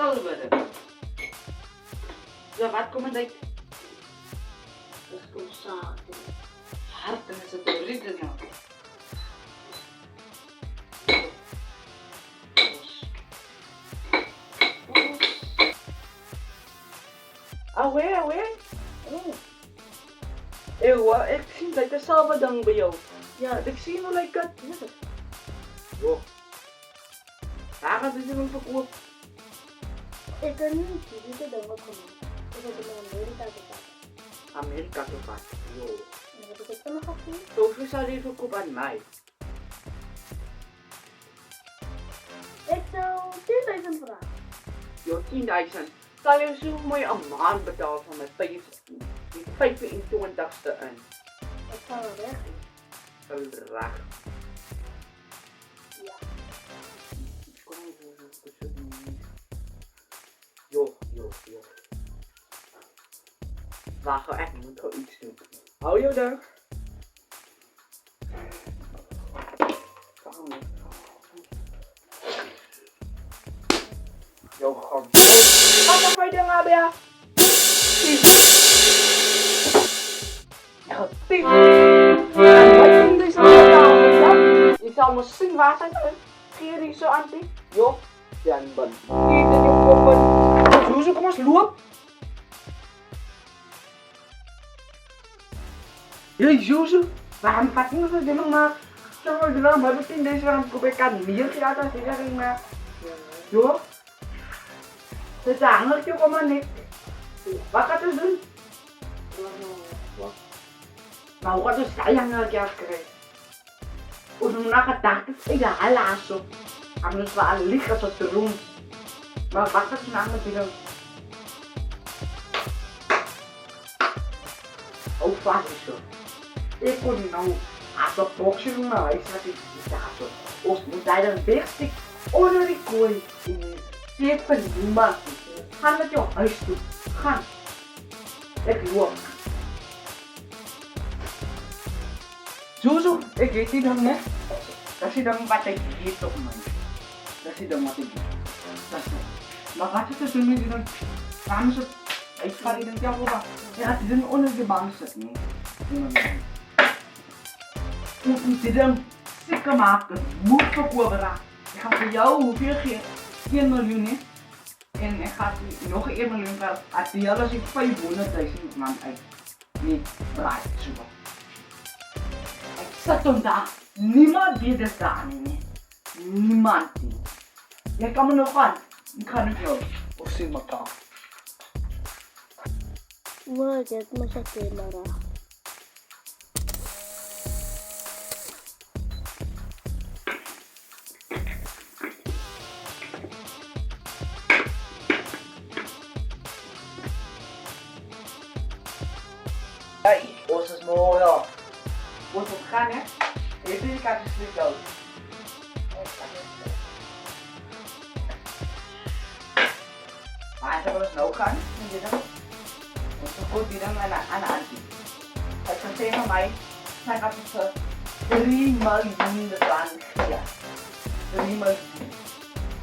Silveren. Ja, wat kom dit? Dis kom saak. Hart en is het original. Awee. Ewa, ek sien dit is selfe ding by jou. Ja, ek sien hoe lyk dit. Jo. Waar het jy hom verkoop? Ek kan nie die ding opgemaak. Ek het hom in Amerika gekoop. Amerika gevat. Jo. En wat het ek nog gesien? Hoeveel sal jy verkoop aan my? Ek sou 10.000 vra. Jo, 10.000. Sal jy so mooi 'n maand betaal van my 25ste in? Ek sal reg. Sal reg. Ja. Jo. Wag, ek moet gou iets doen. Hou jou daar. Yo, gaan. Wat op jy ding abia? Ja, tik. Wat doen jy so daar? Jy sal mos sien waar sy is. Gee hier so aan tik. Jo, dan bin. Hier in jou kop. So kom ons loop. Hey Josu, waarom gaat niet zo dingen maar? Zo gedaan, maar in deze waarom koop ik aan meer geld als ik erin maar. Jo. Het hangertje kom maar niet. Wat gaat het doen? Nou, wat is dat hangertje krijgen? Ons moet naar gedachten, ik ga helaas op. Anders wel alle liggen zo te doen. Maar wat gaat het nou met die dan? Oh, vast is zo. Ik kon nou, als dat boxje doen, maar hij zat in de zo. Ons moet hij dan wegstikken onder die kooi. Zeep van niemand. Ga met jouw huis toe. Ga. Ik loop. Zo, ik weet niet dan net. Dat is dan wat ik eet op man. Dat is dan wat ik eet. Dat is het. Maar wat is het doen met die dan? Waarom is het? Ik ga die dan jou over. Ja, het is een onder de bank zit, nee. Moet dit dan zeker maken, moet verkopen. Ik ga voor jou hoeveel geven? 1 miljoen hè? En ik ga nog 1 miljoen voor als die alles ik 500.000 maand uit. Nee, draai super. Ik zet hem daar. Niemand weet het daar niet. Niemand niet. Jij kan me nog gaan. Ik ga niet jou. Of zien elkaar. Maar ik heb me zo camera. Hey, ons is mooi op. Ons moet gaan hè. Even die kaartjes sliep dood. Maar als we nou gaan, dan dit dan. Ons moet die dan aan de aanzien. Hij kan tegen mij, hij gaat het 3 miljoen rand geven. 3 miljoen.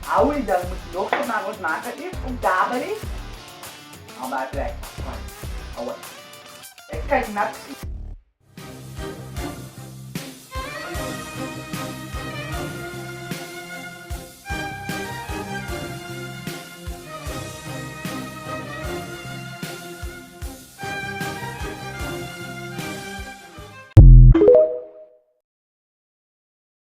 Hou je dan moet je nog zo maar wat maken eerst om daarbij. Al maar kwijt. Hou het. Ik kijk naar het.